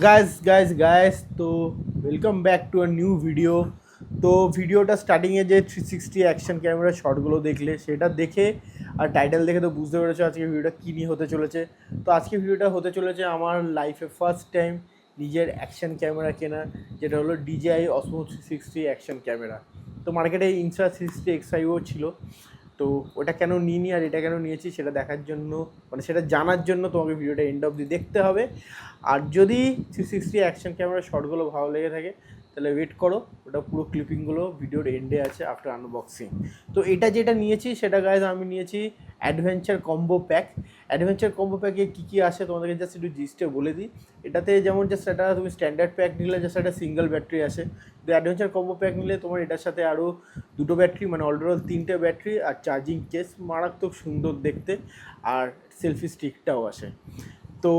Guys তো welcome back to a new video. তো ভিডিওটা স্টার্টিংয়ে যে 360 অ্যাকশন ক্যামেরা শটগুলো দেখলে সেটা দেখে আর টাইটেল দেখে তো বুঝতে পেরেছো আজকে ভিডিওটা কী নিয়ে হতে চলেছে। তো আজকে ভিডিওটা হতে চলেছে আমার লাইফে ফার্স্ট টাইম নিজের অ্যাকশন ক্যামেরা কেনা, যেটা হলো DJI Osmo 360 অ্যাকশন ক্যামেরা। তো মার্কেটে ইনস্টা 360 XIও ছিল, তো ওটা কেন নিইনি আর এটা কেন নিয়েছি সেটা দেখার জন্য, মানে সেটা জানার জন্য তোমাকে ভিডিওটা এন্ড অবধি দেখতে হবে। আর যদি 360 অ্যাকশন ক্যামেরার শটগুলো ভালো লেগে থাকে তাহলে ওয়েট করো, ওটা পুরো ক্লিপিংগুলো ভিডিওর এন্ডে আছে আফটার আনবক্সিং। তো এটা যেটা নিয়েছি সেটা গাইজ আমি নিয়েছি adventure combo pack. Adventure combo প্যাকে কী কী আসে তোমাদেরকে জাস্ট একটু জিস্টে বলে দিই। এটাতে যেমন জাস্ট একটা তুমি স্ট্যান্ডার্ড প্যাক নিলে জাস্ট একটা সিঙ্গেল ব্যাটারি আসে, তো অ্যাডভেঞ্চার কম্বো প্যাক নিলে তোমার এটার সাথে আরও দুটো ব্যাটারি, মানে অলটোটাল 3টে ব্যাটারি আর চার্জিং কেস, মারাত্মক সুন্দর দেখতে, আর সেলফি স্টিকটাও আসে। তো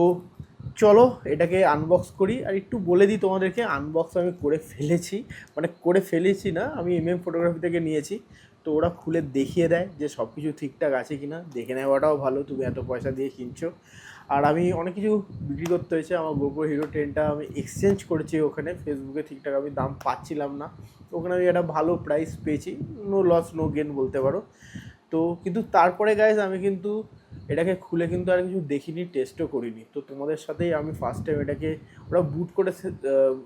চলো এটাকে আনবক্স করি। আর একটু বলে দিই তোমাদেরকে, আনবক্স আমি করে ফেলেছি, মানে করে ফেলেছি না, আমি ফটোগ্রাফি থেকে নিয়েছি। তো ওরা খুলে দেখিয়ে দেয় যে সব কিছু ঠিকঠাক আছে কি না, দেখে নেওয়াটাও ভালো, তুমি এত পয়সা দিয়ে কিনছো। আর আমি অনেক কিছু বিক্রি করতে হয়েছে, আমার গোপ্রো হিরো 10টা আমি এক্সচেঞ্জ করেছি ওখানে, ফেসবুকে ঠিকঠাক আমি দাম পাচ্ছিলাম না, তো ওখানে আমি একটা ভালো প্রাইস পেয়েছি, নো লস নো গেন বলতে পারো। তো কিন্তু তারপরে গাইজ আমি কিন্তু এটাকে খুলে কিন্তু আর কিছু দেখিনি, টেস্টও করিনি। তো তোমাদের সাথেই আমি ফার্স্ট টাইম এটাকে, ওরা বুট করে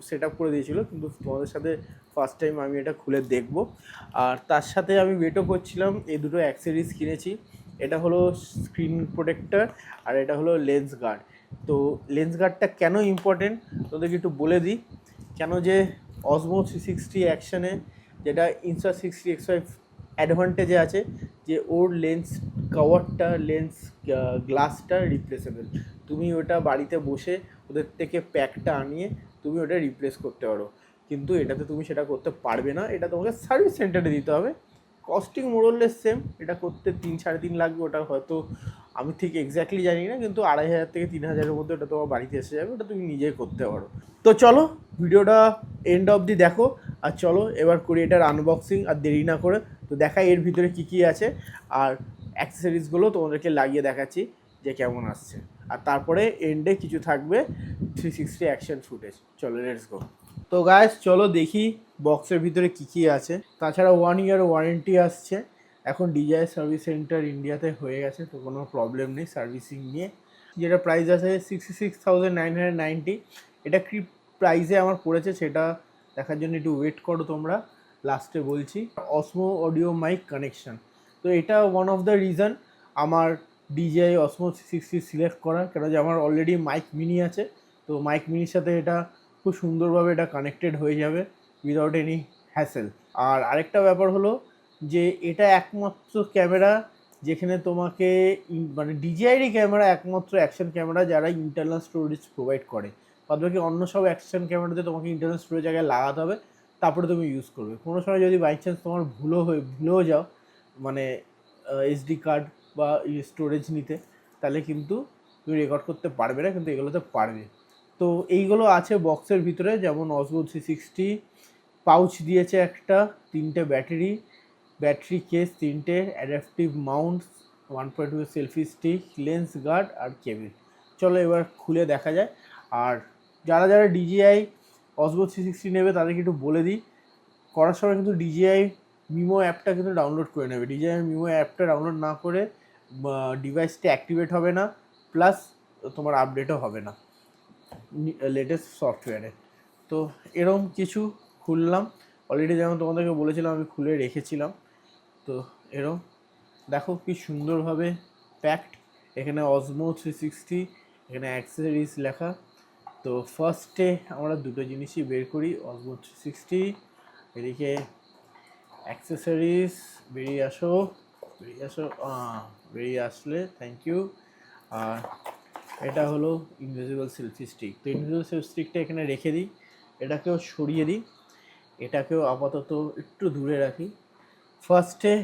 সেট আপ করে দিয়েছিলো, কিন্তু তোমাদের সাথে ফার্স্ট টাইম আমি এটা খুলে দেখব। আর তার সাথে আমি ওয়েটও করছিলাম, এই দুটো অ্যাক্সেসরিজ কিনেছি। এটা হলো স্ক্রিন প্রোটেক্টর আর এটা হলো লেন্স গার্ড। তো লেন্স গার্ডটা কেন ইম্পর্টেন্ট তোদেরকে একটু বলে দিই। কেন যে অসমো 360 অ্যাকশানে যেটা ইনস্টা 60X5 অ্যাডভান্টেজে আছে যে ওর লেন্স কভারটা, লেন্স গ্লাসটা রিপ্লেসেবল। তুমি ওটা বাড়িতে বসে ওদের থেকে প্যাকটা আনিয়ে তুমি ওটা রিপ্লেস করতে পারো, কিন্তু এটাতে তুমি সেটা করতে পারবে না, এটা তোমাকে সার্ভিস সেন্টারে দিতে হবে। কস্টিং মোরলেস সেম, এটা করতে 3-3.5 লাগবে, ওটা হয়তো আমি ঠিক এক্স্যাক্টলি জানি না, কিন্তু 2,500 থেকে 3,000-এর মধ্যে ওটা তোমার বাড়িতে এসে যাবে, ওটা তুমি নিজেই করতে পারো। তো চলো ভিডিওটা এন্ড অবধি দেখো, আর চলো এবার করি এটার আনবক্সিং আর দেরি না করে। তো দেখাই এর ভিতরে কী কী আছে, আর অ্যাক্সেসরিজগুলো তোমাদেরকে লাগিয়ে দেখাচ্ছি যে কেমন আসছে, আর তারপরে এন্ডে কিছু থাকবে 360 অ্যাকশন ফুটেজ। চলো লেটস গো। তো গাইস চলো দেখি বক্সের ভিতরে কী কী আছে। তাছাড়া 1 ইয়ার ওয়ারেন্টি আসছে, এখন DJI সার্ভিস সেন্টার ইন্ডিয়াতে হয়ে গেছে, তো কোনো প্রবলেম নেই সার্ভিসিং নিয়ে। যেটা প্রাইস আছে 66,990, এটা কি প্রাইসে আমার পড়েছে সেটা দেখার জন্য একটু ওয়েট করো তোমরা, লাস্টে বলছি। অসমো অডিও মাইক কানেকশান, তো এটা ওয়ান অফ দ্য রিজন আমার DJI Osmo 360 সিলেক্ট করা, কেন যে আমার অলরেডি মাইক মিনি আছে, তো মাইক মিনির সাথে এটা খুব সুন্দরভাবে এটা কানেক্টেড হয়ে যাবে উইদাউট এনি হ্যাসেল। আর আরেকটা ব্যাপার হলো যে এটা একমাত্র ক্যামেরা যেখানে তোমাকে মানে DJI-রই ক্যামেরা একমাত্র অ্যাকশন ক্যামেরা যারা ইন্টারনাল স্টোরেজ প্রোভাইড করে। বাদবাকি অন্য সব অ্যাকশন ক্যামেরাতে তোমাকে ইন্টারনাল স্টোরেজ জায়গায় লাগাতে হবে, তারপরে তুমি ইউজ করবে। কোনো সময় যদি বাই চান্স তোমার ভুলেও যাও, মানে SD কার্ড বা স্টোরেজ নিতে, তাহলে কিন্তু তুমি রেকর্ড করতে পারবে না, কিন্তু এগুলোতে পারবে। তো এইগুলো আছে বক্সের ভিতরে, যেমন Osmo 360, পাউচ দিয়েছে একটা, 3টে ব্যাটারি কেস 3টে, adaptive mounts, 1.2 selfie stick, lens guard আর কেবিল। চলো এবার খুলে দেখা যায়। আর যারা যারা DJI Osmo 360 নেবে তাদেরকে একটু বলে দিই, করার সময় কিন্তু DJI মিমো অ্যাপটা কিন্তু ডাউনলোড করে নেবে। DJI মিমো অ্যাপটা ডাউনলোড না করে ডিভাইসটা অ্যাক্টিভেট হবে না, প্লাস তোমার আপডেটও হবে না লেটেস্ট সফটওয়্যারে। তো এরকম কিছু খুললাম, অলরেডি যেমন তোমাদেরকে বলেছিলাম আমি খুলে রেখেছিলাম। তো এরকম দেখো কি সুন্দরভাবে প্যাকড, এখানে Osmo 360, এখানে অ্যাক্সেসরিজ লেখা। তো ফার্স্টে আমরা দুটো জিনিসই বের করি, Osmo 360, এদিকে অ্যাক্সেসরিজ, বেরিয়ে আসো, বেরিয়ে আসলে থ্যাংক ইউ। আর এটা হলো ইনভিজিবল সেলফি স্টিক। তো ইনভিজিবল সেলফি স্টিকটা এখানে রেখে দিই, এটাকেও সরিয়ে দিই, এটাকেও আপাতত একটু দূরে রাখি। ফার্স্টে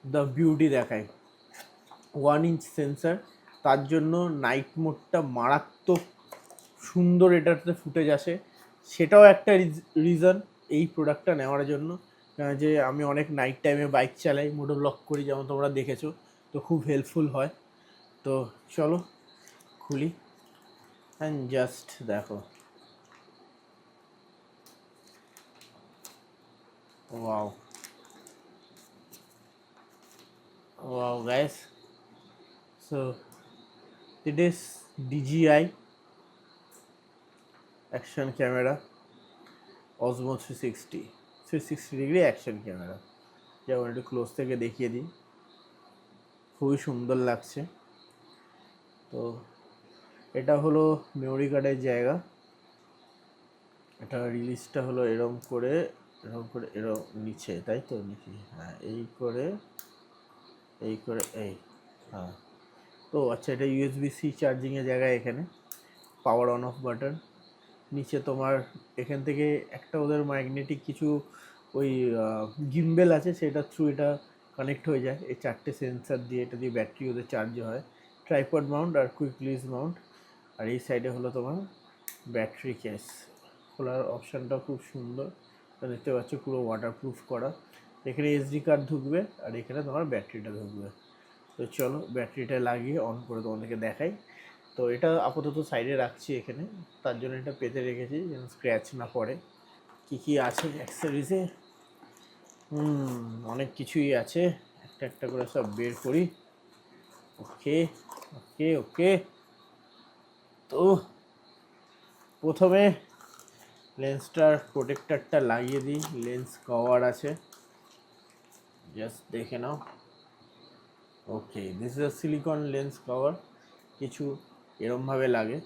দ্য বিউটি দেখাই, 1 ইঞ্চ সেন্সার, তার জন্য নাইট মোডটা মারাত্মক সুন্দর এটাতে ফুটেজ আসে, সেটাও একটা রিজন এই প্রোডাক্টটা নেওয়ার জন্য। যে আমি অনেক নাইট টাইমে বাইক চালাই, মোটো ব্লগ করি, যেমন তোমরা দেখেছো, তো খুব হেল্পফুল হয়। তো চলো খুলি। অ্যান্ড জাস্ট দেখো, wow wow guys, so it is DJI action camera Osmo 360 degree action camera. যেমন একটু ক্লোজ থেকে দেখিয়ে দিই, খুবই সুন্দর লাগছে। তো এটা হলো মেমোরি কার্ডের জায়গা। এটা রিলিজটা হলো এরম করে এরম নিচে, তাই তো নিচে, হ্যাঁ এই করে এই, হ্যাঁ। তো আচ্ছা, এটা USB-C চার্জিংয়ের জায়গায়, এখানে পাওয়ার অন অফ বাটন। নিচে তোমার এখান থেকে একটা ওদের ম্যাগনেটিক কিছু ওই গিম্বেল আছে, সেটা থ্রু এটা কানেক্ট হয়ে যায় এই 4টে সেন্সার দিয়ে। এটা দিয়ে ব্যাটারি ওদের চার্জ হয়। ট্রাইপড মাউন্ট আর কুইক রিলিজ মাউন্ট। আর এই সাইডে হলো তোমার ব্যাটারি কেস। খোলার অপশানটা খুব সুন্দর, দেখতে পাচ্ছ পুরো ওয়াটারপ্রুফ করা। এখানে SD কার্ড ঢুকবে আর এখানে তোমার ব্যাটারিটা ঢুকবে। তো চলো ব্যাটারিটা লাগিয়ে অন করে তোমাদেরকে দেখাই। তো এটা আপাতত সাইডে রাখছি এখানে, তার জন্য এটা পেতে রেখেছি যেন স্ক্র্যাচ না পড়ে। কি কি আছে অ্যাক্সেসরিজে? অনেক কিছুই আছে, একটা একটা করে সব বের করি। ওকে ওকে ওকে, তো প্রথমে লেন্সটার প্রোটেক্টরটা লাগিয়ে দিই। লেন্স কভার আছে, জাস্ট দেখে নাও। Okay, this is a silicone lens cover. কিছু এরমভাবে লাগে,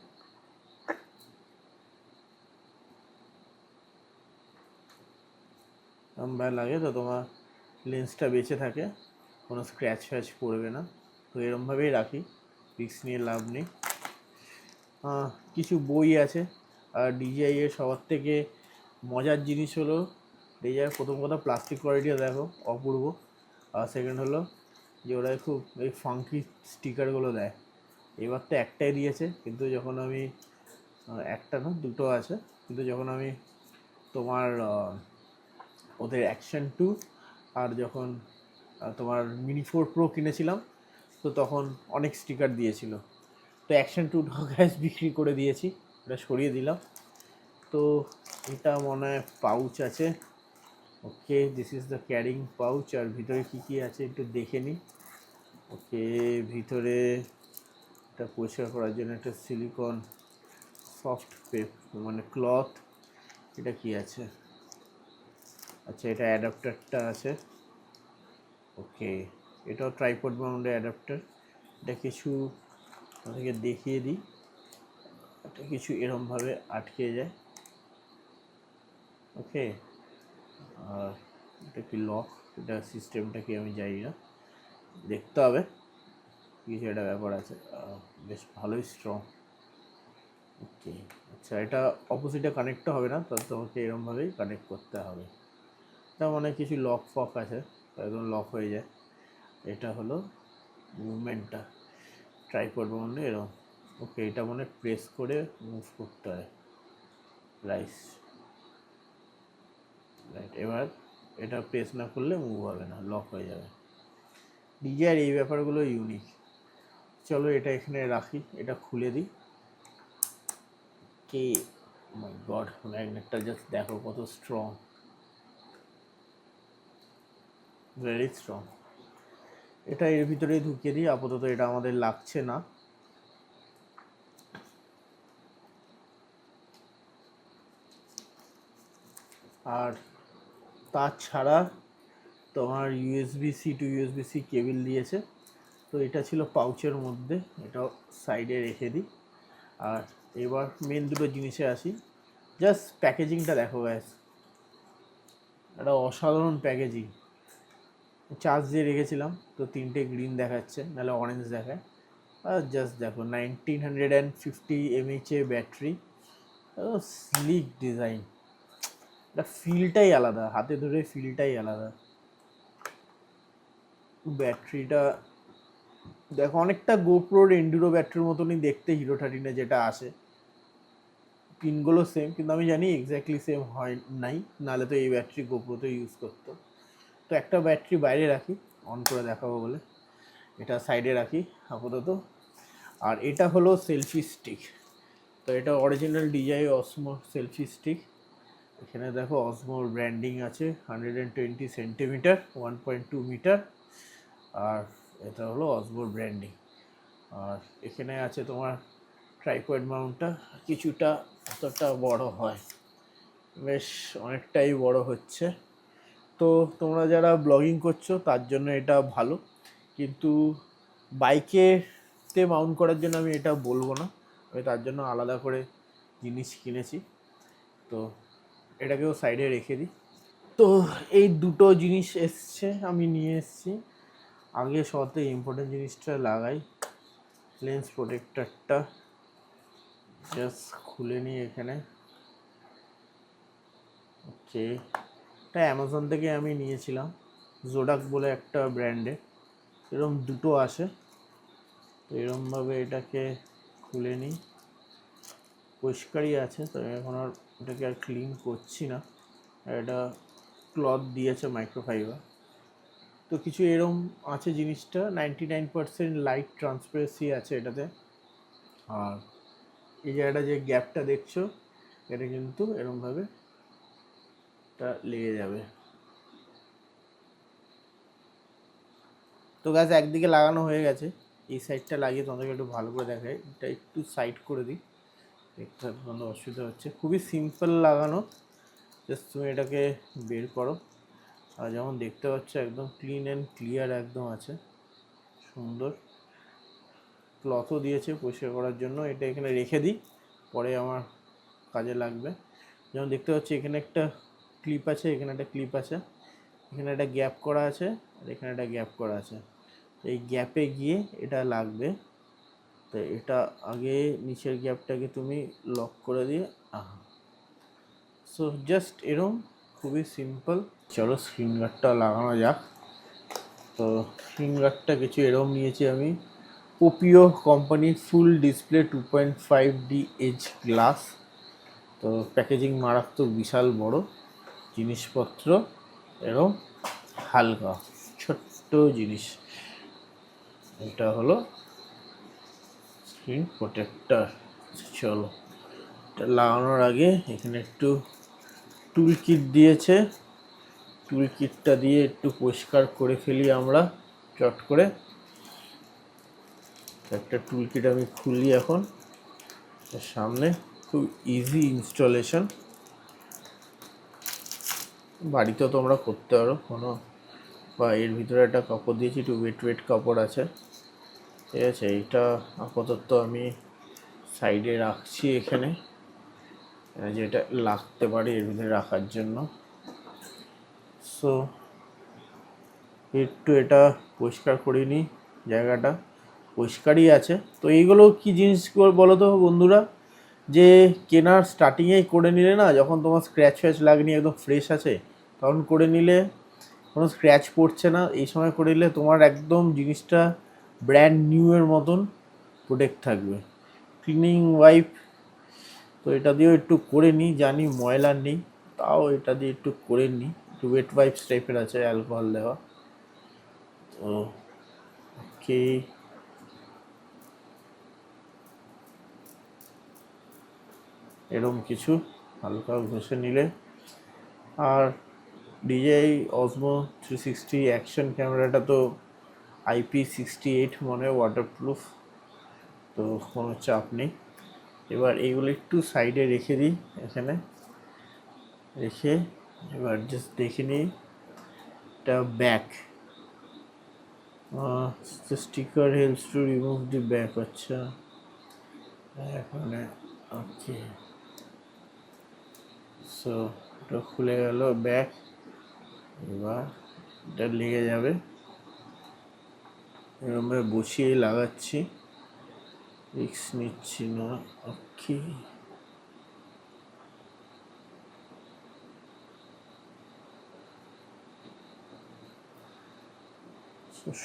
তো তোমার লেন্সটা বেঁচে থাকে, কোনো স্ক্র্যাচ ফ্যাচ পড়বে না। তো এরমভাবেই রাখি, রিস্ক নিয়ে লাভ নেই। কিছু বই আছে। আর DJI এর সবার থেকে মজার জিনিস হলো, DJI প্রথম কথা প্লাস্টিক কোয়ালিটিও দেখো অপূর্ব। আর সেকেন্ড হলো যে ওরা খুব এই ফাঙ্কি স্টিকারগুলো দেয়। এবার তো একটাই দিয়েছে, কিন্তু যখন আমি একটা না দুটো আছে, কিন্তু যখন আমি তোমার ওদের অ্যাকশন 2 আর যখন তোমার মিনি 4 প্রো কিনেছিলাম, তো তখন অনেক স্টিকার দিয়েছিল। তো অ্যাকশন 2টা গ্যাস বিক্রি করে দিয়েছি, এটা সরিয়ে দিলাম। তো এটা মনে হয় পাউচ আছে। Okay, this is the carrying pouch. আর ভিতরে কী কী আছে একটু দেখে নিই। ওকে, ভিতরে এটা পরিষ্কার করার জন্য একটা সিলিকন সফট মানে ক্লথ। এটা কি আছে? আচ্ছা, এটা অ্যাডাপ্টারটা আছে। ওকে, এটাও ট্রাইপড মাউন্টের অ্যাডাপ্টার। এটা কিছু আপনাকে দেখিয়ে দিই, এটা কিছু এরমভাবে আটকে যায়। ওকে, আর এটা কি লক? এটা সিস্টেমটা কি আমি জানি না, দেখতে হবে, কিছু একটা ব্যাপার আছে। বেশ ভালোই স্ট্রং। ওকে, আচ্ছা, এটা অপোজিটে কানেক্টও হবে না, তাহলে তোমাকে এরমভাবেই কানেক্ট করতে হবে। এটা মানে কিছু লক ফক আছে, একদম লক হয়ে যায়। এটা হলো মুভমেন্টটা, ট্রাইপড মাউন্টে এরকম। ওকে, এটা মানে প্রেস করে মুভ করতে হয়। রাইট, এবার এটা প্রেস না করলে মুভ হবে না, লক হয়ে যাবে। DJI এই ব্যাপারগুলো ইউনিক। চলো এটা এখানে রাখি, এটা খুলে দিই। কে মাই গড, ম্যাগনেটটা জাস্ট দেখো কত স্ট্রং, ভেরি স্ট্রং। এটা এর ভিতরেই ঢুকিয়ে দিই, আপাতত এটা আমাদের লাগছে না। আর তাছাড়া তোমার USB-C টু USB-C কেবিল দিয়েছে। তো এটা ছিল পাউচের মধ্যে, এটাও সাইডে রেখে দিই। আর এবার মেন দুটো জিনিসে আসি। জাস্ট প্যাকেজিংটা দেখো গ্যাস, একটা অসাধারণ প্যাকেজিং। চার্জ দিয়ে রেখেছিলাম, তো 3টে গ্রিন দেখাচ্ছে, নাহলে অরেঞ্জ দেখায়। আর জাস্ট দেখো 1950 mAh ব্যাটারি, স্লিক ডিজাইন, এটা ফিলটাই আলাদা, হাতে ধরে ফিলটাই আলাদা। ব্যাটারিটা দেখো অনেকটা গোপ্রোর এন্ডুরো ব্যাটারির মতনই দেখতে, হিরো 13-এ যেটা আসে। পিনগুলো সেম, কিন্তু আমি জানি এক্স্যাক্টলি সেম হয় নাই, নাহলে তো এই ব্যাটারি গোপ্রোতে ইউজ করতো। তো একটা ব্যাটারি বাইরে রাখি, অন করে দেখাবো বলে, এটা সাইডে রাখি আপাতত। আর এটা হলো সেলফি স্টিক। তো এটা অরিজিনাল ডিজাই অসমো সেলফি স্টিক। এখানে দেখো অসমোর ব্র্যান্ডিং আছে, 120 সেন্টিমিটার, 1.2 মিটার। আর এটা হলো অসমোর ব্র্যান্ডিং। আর এখানে আছে তোমার ট্রাইপড মাউন্টটা, কিছুটা এতটা বড় হয়, বেশ অনেকটাই বড় হচ্ছে। তো তোমরা যারা ব্লগিং করছো তার জন্য এটা ভালো, কিন্তু বাইকেতে মাউন্ট করার জন্য আমি এটা বলবো না। আমি তার জন্য আলাদা করে জিনিস কিনেছি, তো এটাকেও সাইডে রেখে দিই। তো এই দুটো জিনিস এসছে, আমি নিয়ে এসেছি। আগে সবথেকে ইম্পর্টেন্ট জিনিসটা লাগাই, লেন্স প্রোটেক্টরটা জাস্ট খুলে নিই এখানে। ওকে, এটা অ্যামাজন থেকে আমি নিয়েছিলাম, জোডাক বলে একটা ব্র্যান্ডে। এরকম দুটো আসে, তো এরকমভাবে এটাকে খুলে নিই। পরিষ্কারই আছে, তো এখন আর এটাকে আর ক্লিন করছি না। আর এটা ক্লথ দিয়েছে মাইক্রোফাইবার। তো কিছু এরম আছে জিনিসটা, 99% লাইট ট্রান্সপারেন্সি আছে এটাতে। আর এই জায়গাটা যে গ্যাপটা দেখছো, এটা কিন্তু এরমভাবে এটা লেগে যাবে। তো গাছ একদিকে লাগানো হয়ে গেছে, এই সাইডটা লাগিয়ে তোমাদেরকে একটু ভালো করে দেখাই। এটা একটু সাইড করে দিই, দেখতে কোনো অসুবিধা হচ্ছে। খুবই সিম্পল লাগানো, জাস্ট তুমি এটাকে বের করো। আর যেমন দেখতে পাচ্ছ একদম ক্লিন অ্যান্ড ক্লিয়ার একদম আছে, সুন্দর। ক্লথও দিয়েছে পরিষ্কার করার জন্য। এটা এখানে রেখে দিই, পরে আমার কাজে লাগবে। যেমন দেখতে পাচ্ছি এখানে একটা ক্লিপ আছে, এখানে একটা ক্লিপ আছে, এখানে একটা গ্যাপ করা আছে, আর এখানে একটা গ্যাপ করা আছে। এই গ্যাপে গিয়ে এটা লাগবে। তো এটা আগে নিচের গ্যাপটাকে তুমি লক করে দিয়ে সো জাস্ট এরম, খুবই সিম্পল। চলো স্ক্রিন গার্ডটা লাগানো যাক। তো স্ক্রিন গার্ডটা কিছু এরম নিয়েছি আমি, পোপিও কোম্পানির full display 2.5D edge glass. তো প্যাকেজিং মারাত্মক, বিশাল বড় জিনিসপত্র, এরম হালকা ছোট্ট জিনিস। এটা হলো স্ক্রিন প্রোটেক্টর। চলো, এটা লাগানোর আগে এখানে একটু টুল কিট দিয়েছে, টুল কিটটা দিয়ে একটু পরিষ্কার করে ফেলি আমরা চট করে। একটা টুল কিট আমি খুলি এখন সামনে, খুব ইজি ইনস্টলেশন, বাড়িতেও তোমরা করতে পারো কোনো। বা এর ভিতরে একটা কাপড় দিয়েছি, একটু ওয়েট কাপড় আছে, ঠিক আছে। এইটা আপাতত আমি সাইডে রাখছি এখানে, যেটা লাগতে পারে এর ভিতরে রাখার জন্য। সো একটু এটা পরিষ্কার করে নিই, জায়গাটা পরিষ্কারই আছে। তো এইগুলো কি জিনিস বলো তো বন্ধুরা, যে কেনার স্টার্টিংয়েই করে নিলে না, যখন তোমার স্ক্র্যাচ ফ্র্যাচ লাগেনি, একদম ফ্রেশ আছে, তখন করে নিলে কোনো স্ক্র্যাচ পড়ছে না। এই সময় করে নিলে তোমার একদম জিনিসটা ব্র্যান্ড নিউ এর মতন প্রোটেক্ট থাকবে। ক্লিনিং ওয়াইপ, তো এটা দিয়েও একটু করে নিই, জানি ময়লা নেই, তাও এটা দিয়ে একটু করে নিই। একটু ওয়েট ওয়াইপস টাইপের আছে, অ্যালকোহল দেওয়া। তো ওকে, এরকম কিছু হালকা ঘষে নিলে। আর ডিজেআই অসমো 360 অ্যাকশন ক্যামেরাটা তো IP68 মনে হয়, ওয়াটারপ্রুফ, তো কোনো চাপ নেই। এবার এইগুলো একটু সাইডে রেখে দিই, এখানে রেখে এবার জাস্ট দেখে নিই। এটা back, sticker helps to remove the back. আচ্ছা, এখানে ওকে, সো এটা খুলে গেল ব্যাক। এবার এটা লেগে যাবে, এরকমভাবে বসিয়ে লাগাচ্ছি, রিক্স নিচ্ছি না। ওকে,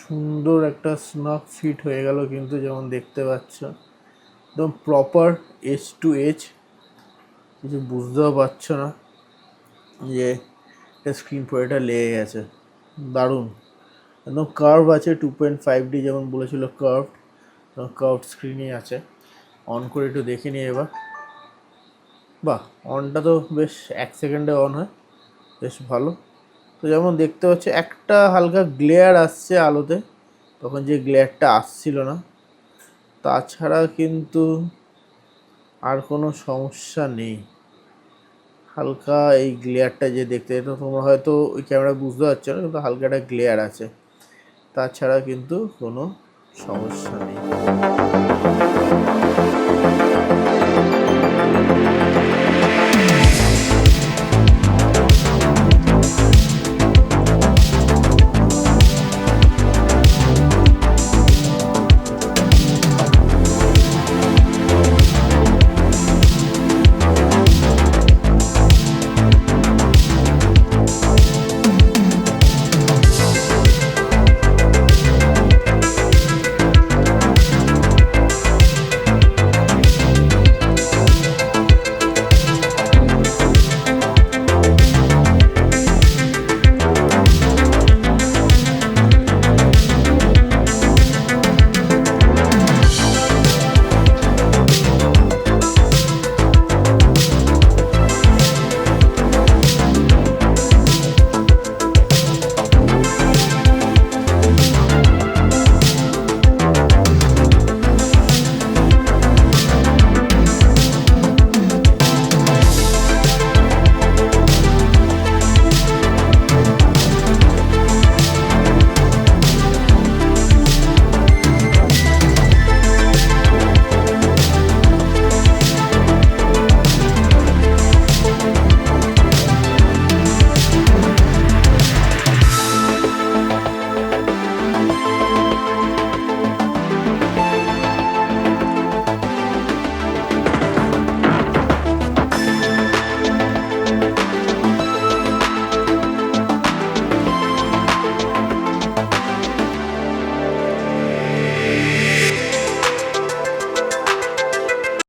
সুন্দর একটা স্নাক ফিট হয়ে গেল কিন্তু, যেমন দেখতে পাচ্ছ একদম প্রপার এজ টু এজ, কিছু বুঝতেও পারছো না যে স্ক্রিন পরেটা লেগে গেছে। দারুণ, একদম কার্ভ আছে, 2.5D যেমন বলেছিল কার্ভ, কার্ভ স্ক্রিনই আছে। অন করে একটু দেখে নিই এবার। বাহ, অনটা তো বেশ 1 সেকেন্ডে অন হয়, বেশ ভালো। তো যেমন দেখতে পাচ্ছি একটা হালকা গ্লেয়ার আসছে আলোতে, তখন যে গ্লেয়ারটা আসছিল না, তাছাড়া কিন্তু আর কোনো সমস্যা নেই। হালকা এই গ্লেয়ারটা যে দেখতে, তো তোমরা হয়তো ওই ক্যামেরা বুঝতে পারছো না, কিন্তু হালকা একটা গ্লেয়ার আছে, তাছাড়া কিন্তু কোনো সমস্যা নেই।